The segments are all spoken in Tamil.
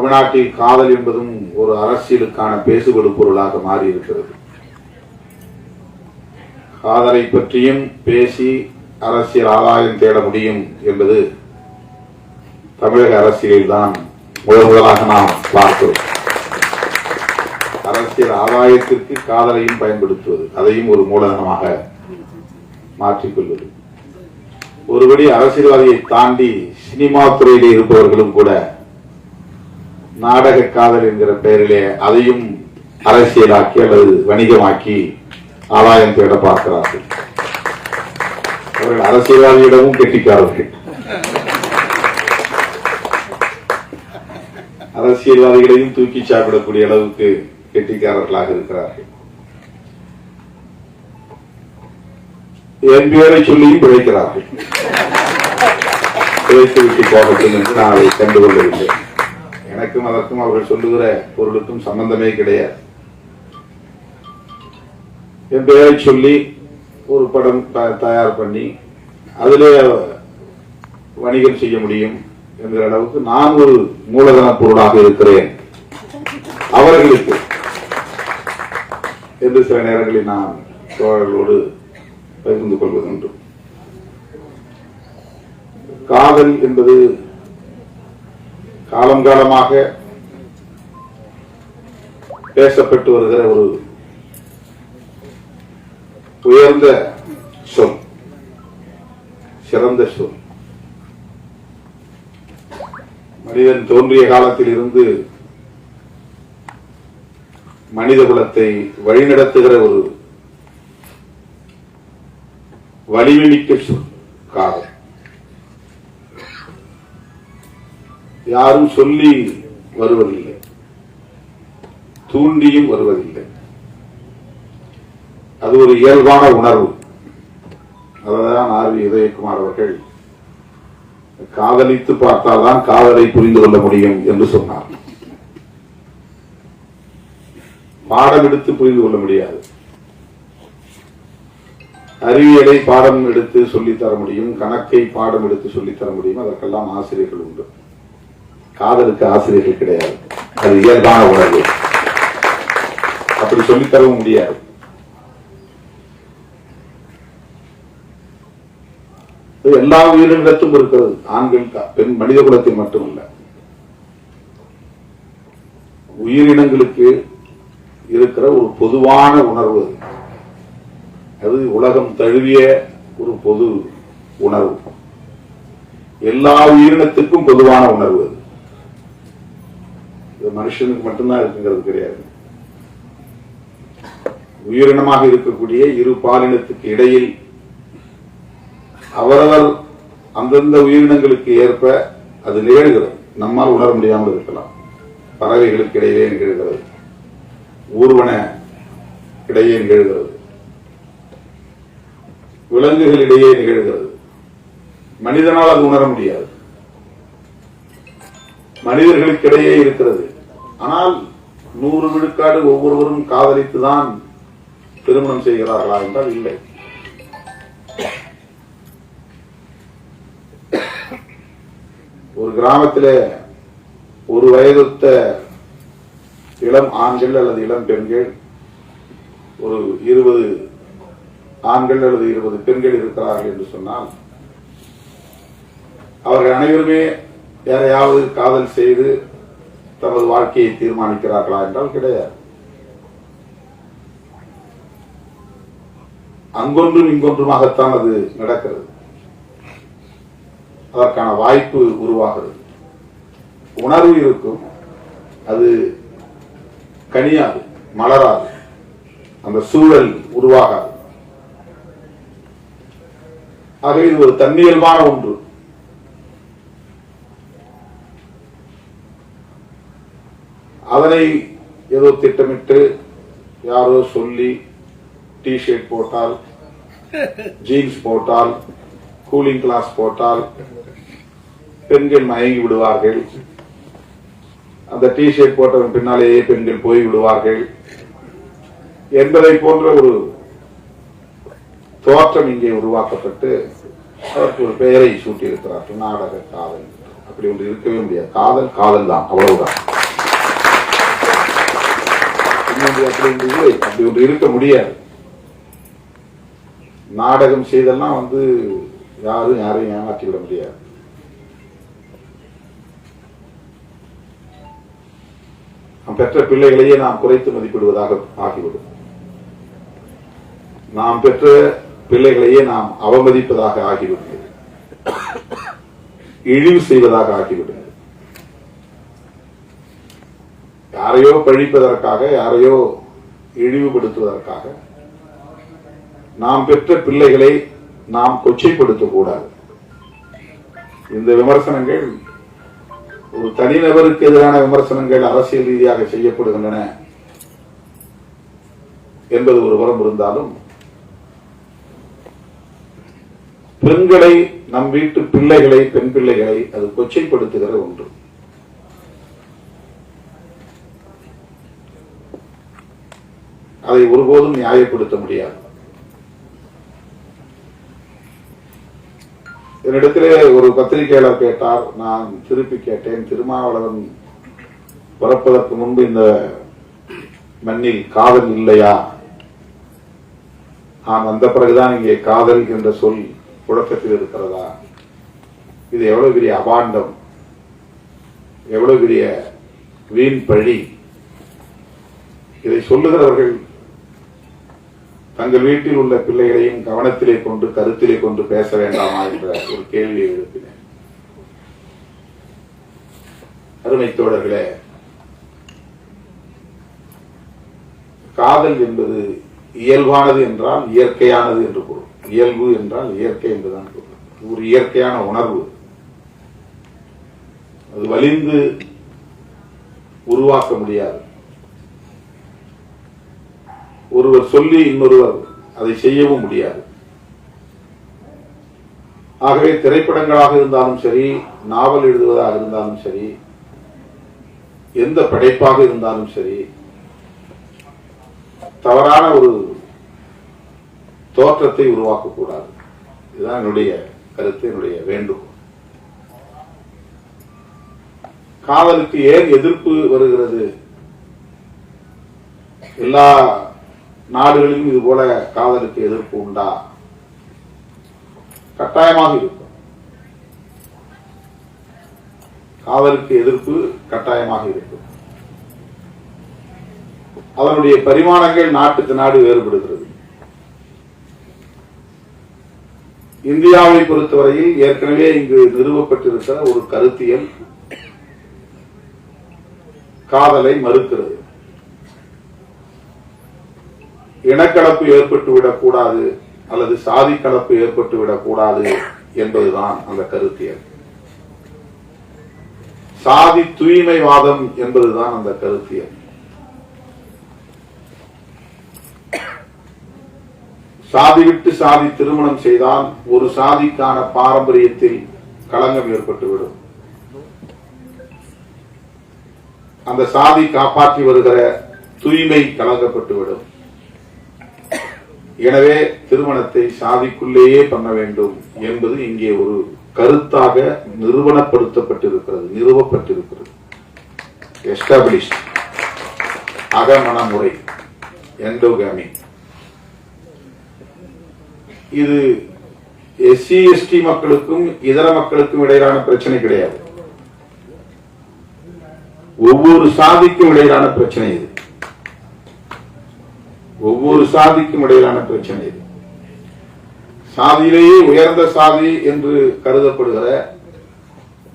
தமிழ்நாட்டில் காதல் என்பதும் ஒரு அரசியலுக்கான பேசுபடு பொருளாக மாறி இருக்கிறது. காதலை பற்றியும் பேசி அரசியல் ஆதாயம் தேட முடியும் என்பது தமிழக அரசியலில் தான் முதலாக நாம் பார்க்கிறோம். அரசியல் ஆதாயத்திற்கு காதலையும் பயன்படுத்துவது, அதையும் ஒரு மூலதனமாக மாற்றிக்கொள்வது. ஒருபடி அரசியல்வாதியை தாண்டி சினிமா துறையிலே இருப்பவர்களும் கூட நாடக காதல் என்கிற பெயரிலே அதையும் அரசியலாக்கி அல்லது வணிகமாக்கி ஆதாயம் தேட பார்க்கிறார்கள். அவர்கள் அரசியல்வாதியிடமும் கெட்டிக்காரர்கள், அரசியல்வாதிகளையும் தூக்கி சாப்பிடக்கூடிய அளவுக்கு கெட்டிக்காரர்களாக இருக்கிறார்கள். என் பேரை சொல்லியும் பிழைக்கிறார்கள். பிழைத்து விட்டு போகட்டும் என்று நான் அதை கண்டுகொள்ளவில்லை. எனக்கும் அதற்கும் அவர்கள் சொல்லுகிற பொருளுக்கும் சம்பந்தமே கிடையாது. என் பெயரை சொல்லி ஒரு படம் தயார் பண்ணி அதிலே வணிகம் செய்ய முடியும் என்கிற அளவுக்கு நான் ஒரு மூலதன பொருளாக இருக்கிறேன் அவர்களுக்கு என்று சில நேரங்களில் நான் தோழர்களோடு பகிர்ந்து கொள்வதுண்டு. காதல் என்பது காலம் காலமாக பேசப்பட்டு வருகிற ஒரு உயர்ந்த சொல், சிறந்த சொல். மனிதன் தோன்றிய காலத்தில் இருந்து மனித குலத்தை வழிநடத்துகிற ஒரு வலிமைமிக்க சொல் காதல். யாரும் சொல்லி வருவதில்லை, தூண்டியும் வருவதில்லை. அது ஒரு இயல்பான உணர்வு. அதான் ஆர்வி உதயகுமார் அவர்கள் காதலித்து பார்த்தால்தான் காதலை புரிந்து கொள்ள முடியும் என்று சொன்னார். பாடம் எடுத்து புரிந்து கொள்ள முடியாது. அறிவியலை பாடம் எடுத்து சொல்லித்தர முடியும், கணக்கை பாடம் எடுத்து சொல்லித்தர முடியும். அதற்கெல்லாம் ஆசிரியர்கள் உண்டு. காதலுக்கு ஆசிரியர்கள் கிடையாது. அது இயல்பான உணர்வு. அப்படி சொல்லித்தரவும் முடியாது. எல்லா உயிரினத்தும் இருக்கிறது. ஆண்கள் பெண் மனித குலத்தில் மட்டுமல்ல, உயிரினங்களுக்கு இருக்கிற ஒரு பொதுவான உணர்வு. அது உலகம் தழுவிய ஒரு பொது உணர்வு. எல்லா உயிரினத்துக்கும் பொதுவான உணர்வு. அது மனுஷனுக்கு மட்டும்தான் இருக்குங்கிறது கிடையாது. உயிரினமாக இருக்கக்கூடிய இரு பாலினத்துக்கு இடையில் அவரவர் அந்தந்த உயிரினங்களுக்கு ஏற்ப அது நிகழ்கிறது. நம்மால் உணர முடியாமல் இருக்கலாம். பறவைகளுக்கு இடையே நிகழ்கிறது, ஊர்வன இடையே நிகழ்கிறது, விலங்குகளிடையே நிகழ்கிறது. மனிதனால் அது உணர முடியாது. மனிதர்களுக்கிடையே இருக்கிறது. ஆனால் 100 விழுக்காடு ஒவ்வொருவரும் காதலித்துதான் திருமணம் செய்கிறார்களா என்றால் இல்லை. ஒரு கிராமத்தில் ஒரு வயதொத்த இளம் ஆண்கள் அல்லது இளம் பெண்கள், ஒரு 20 ஆண்கள் அல்லது 20 பெண்கள் இருக்கிறார்கள் என்று சொன்னால், அவர்கள் அனைவருமே யாரையாவது காதல் செய்து தமது வாழ்க்கையை தீர்மானிக்கிறார்களா என்றால் கிடையாது. அங்கொன்றும் இங்கொன்றுமாகத்தான் அது நடக்கிறது. அதற்கான வாய்ப்பு உருவாகிறது. உணர்வு இருக்கும், அது கனியாது, மலராது, அந்த சூழல் உருவாகாது. ஆக இது ஒரு தன்னியல்பான ஒன்று. அதனை ஏதோ திட்டமிட்டு யாரோ சொல்லி டி-ஷர்ட் போட்டால், ஜீன்ஸ் போட்டால், கூலிங் கிளாஸ் போட்டால் பெண்கள் மயங்கி விடுவார்கள். அந்த டி-ஷர்ட் போட்டவன் பின்னாலேயே பெண்கள் போய் விடுவார்கள் என்பதை போன்ற ஒரு தோற்றம் இங்கே உருவாக்கப்பட்டு அதற்கு ஒரு பெயரை சூட்டியிருக்கிறார்கள், நாடக காதல். அப்படி ஒன்று இருக்கவே முடியாது. காதல் காதல் தான், அவ்வளவுதான். அப்படி ஒன்று இருக்க முடியாது. நாடகம் செய்தெல்லாம் யாரும் யாரையும் ஏமாற்றி விட முடியாது. நாம் பெற்ற பிள்ளைகளையே நாம் குறைத்து மதிப்பிடுவதாக ஆகிவிடும். நாம் பெற்ற பிள்ளைகளையே நாம் அவமதிப்பதாக ஆகிவிடுகிறது, இழிவு செய்வதாக ஆகிவிடுகிறது. யாரையோ பழிப்பதற்காக, யாரையோ இழிவுபடுத்துவதற்காக நாம் பெற்ற பிள்ளைகளை நாம் கொச்சைப்படுத்தக்கூடாது. இந்த விமர்சனங்கள் ஒரு தனிநபருக்கு எதிரான விமர்சனங்கள் அரசியல் ரீதியாக செய்யப்படுகின்றன என்பது ஒரு புறம் இருந்தாலும், பெண்களை, நம் வீட்டு பிள்ளைகளை, பெண் பிள்ளைகளை அது கொச்சைப்படுத்துகிற ஒன்று. அதை ஒருபோதும் நியாயப்படுத்த முடியாது. என்னிடத்திலே ஒரு பத்திரிகையாளர் கேட்டார், நான் திருப்பி கேட்டேன், திருமாவளவன் பிறப்பதற்கு முன்பு இந்த மண்ணில் காதல் இல்லையா? நான் வந்த பிறகுதான் இங்கே காதல் என்ற சொல் புழக்கத்தில் இருக்கிறதா? இது எவ்வளவு பெரிய அபாண்டம், எவ்வளவு பெரிய வீண் பழி. இதை சொல்லுகிறவர்கள் தங்கள் வீட்டில் உள்ள பிள்ளைகளையும் கவனத்திலே கொண்டு, கருத்திலே கொண்டு பேச வேண்டாமா என்ற ஒரு கேள்வியை எழுப்பினேன். அருமை தோழர்களே, காதல் என்பது இயல்பானது என்றால் இயற்கையானது என்று பொருள். இயல்பு என்றால் இயற்கை என்றுதான் பொருள். ஒரு இயற்கையான உணர்வு, அது வலிந்து உருவாக்க முடியாது. ஒருவர் சொல்லி இன்னொருவர் அதை செய்யவும் முடியாது. ஆகவே திரைப்படங்களாக இருந்தாலும் சரி, நாவல் எழுதுவதாக இருந்தாலும் சரி, எந்த படைப்பாக இருந்தாலும் சரி, தவறான ஒரு தோற்றத்தை உருவாக்கக்கூடாது. இதுதான் என்னுடைய கருத்து, என்னுடைய வேண்டுகோள். காதலுக்கு ஏன் எதிர்ப்பு வருகிறது? எல்லா நாடுகளிலும் இது போல காதலுக்கு எதிர்ப்பு உண்டா? கட்டாயமாக இருக்கும். காதலுக்கு எதிர்ப்பு கட்டாயமாக இருக்கும். அதனுடைய பரிமாணங்கள் நாட்டுக்கு நாடு வேறுபடுகிறது. இந்தியாவை பொறுத்தவரையில் ஏற்கனவே இங்கு நிறுவப்பட்டிருக்கிற ஒரு கருத்தியல் காதலை மறுக்கிறது. இனக்கலப்பு ஏற்பட்டுவிடக் கூடாது அல்லது சாதி கலப்பு ஏற்பட்டுவிடக் கூடாது என்பதுதான் அந்த கருத்தியல். சாதி தூய்மைவாதம் என்பதுதான் அந்த கருத்தியல். சாதி விட்டு சாதி திருமணம் செய்தால் ஒரு சாதிக்கான பாரம்பரியத்தில் களங்கம் ஏற்பட்டுவிடும். அந்த சாதி காப்பாற்றி வருகிற தூய்மை கலங்கப்பட்டுவிடும். எனவே திருமணத்தை சாதிக்குள்ளேயே பண்ண வேண்டும் என்பது இங்கே ஒரு கருத்தாக நிறுவப்பட்டிருக்கிறது. எஸ்டாபிளிஷ்ட் அகமண முறை, எண்டோகாமி. இது எஸ்சி எஸ்டி மக்களுக்கும் இதர மக்களுக்கும் இடையிலான பிரச்சனை கிடையாது. ஒவ்வொரு சாதிக்கும் இடையிலான பிரச்சனை இது. ஒவ்வொரு சாதிக்கும் இடையிலான பிரச்சனை இது. சாதியிலேயே உயர்ந்த சாதி என்று கருதப்படுகிற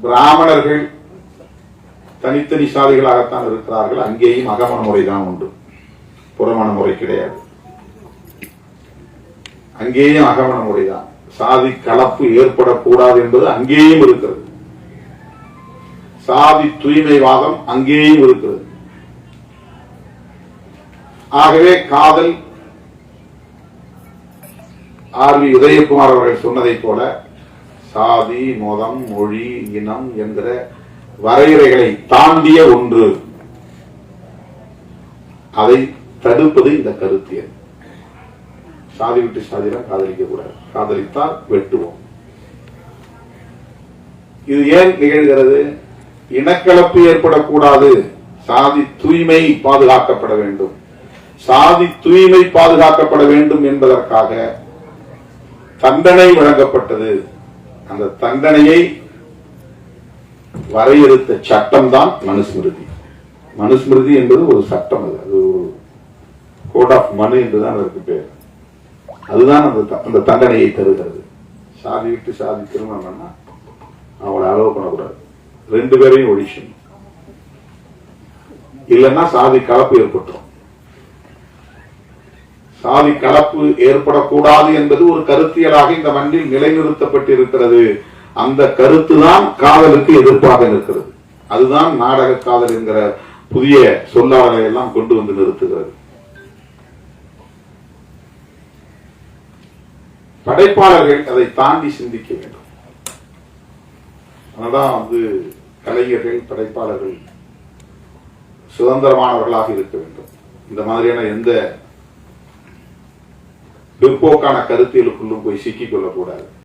பிராமணர்கள் தனித்தனி சாதிகளாகத்தான் இருக்கிறார்கள். அங்கேயும் அகமண முறைதான் உண்டு, புறமண முறை கிடையாது. அங்கேயும் அகமண முறைதான். சாதி கலப்பு ஏற்படக்கூடாது என்பது அங்கேயும் இருக்கிறது. சாதி தூய்மைவாதம் அங்கேயும் இருக்கிறது. ஆகவே காதல், ஆர் வி உதயகுமார் அவர்கள் சொன்னதை போல, சாதி, மதம், மொழி, இனம் என்கிற வரையறைகளை தாண்டிய ஒன்று. அதை தடுப்பது இந்த கருத்தியல். சாதி விட்டு சாதியெல்லாம் காதலிக்க கூடாது. காதலித்தால் வெட்டுவோம். இது ஏன் நிகழ்கிறது? இனக்கலப்பு ஏற்படக்கூடாது, சாதி தூய்மை பாதுகாக்கப்பட வேண்டும் சாதி தூய்மை பாதுகாக்கப்பட வேண்டும் என்பதற்காக தண்டனை வழங்கப்பட்டது. அந்த தண்டனையை வரையறுத்த சட்டம் தான் மனுஸ்மிருதி. மனுஸ்மிருதி என்பது ஒரு சட்டம், அது ஒரு கோட் ஆஃப் மனு என்றுதான் அதற்கு பேர். அதுதான் அந்த தண்டனையை தருகிறது. சாதி விட்டு சாதி திருமணம் அவளை அலோவ் பண்ணக்கூடாது, 2 பேரையும் ஒழிக்கணும், இல்லைன்னா சாதி கலப்பு ஏற்பட்டுரும். சாதி கலப்பு ஏற்படக்கூடாது என்பது ஒரு கருத்தியலாக இந்த மண்ணில் நிலைநிறுத்தப்பட்டிருக்கிறது. அந்த கருத்து தான் காதலுக்கு எதிர்ப்பாக இருக்கிறது. அதுதான் நாடக காதல் என்கிற புதிய சொல்லாடலை எல்லாம் கொண்டு வந்து நிறுத்துகிறது. படைப்பாளர்கள் அதை தாண்டி சிந்திக்க வேண்டும். அதனால்தான் கலைஞர்கள், படைப்பாளர்கள் சுதந்திரமானவர்களாக இருக்க வேண்டும். இந்த மாதிரியான எந்த பிற்போக்கான கருத்தியலுக்குள்ளும் போய் சிக்கிக் கொள்ளக்கூடாது.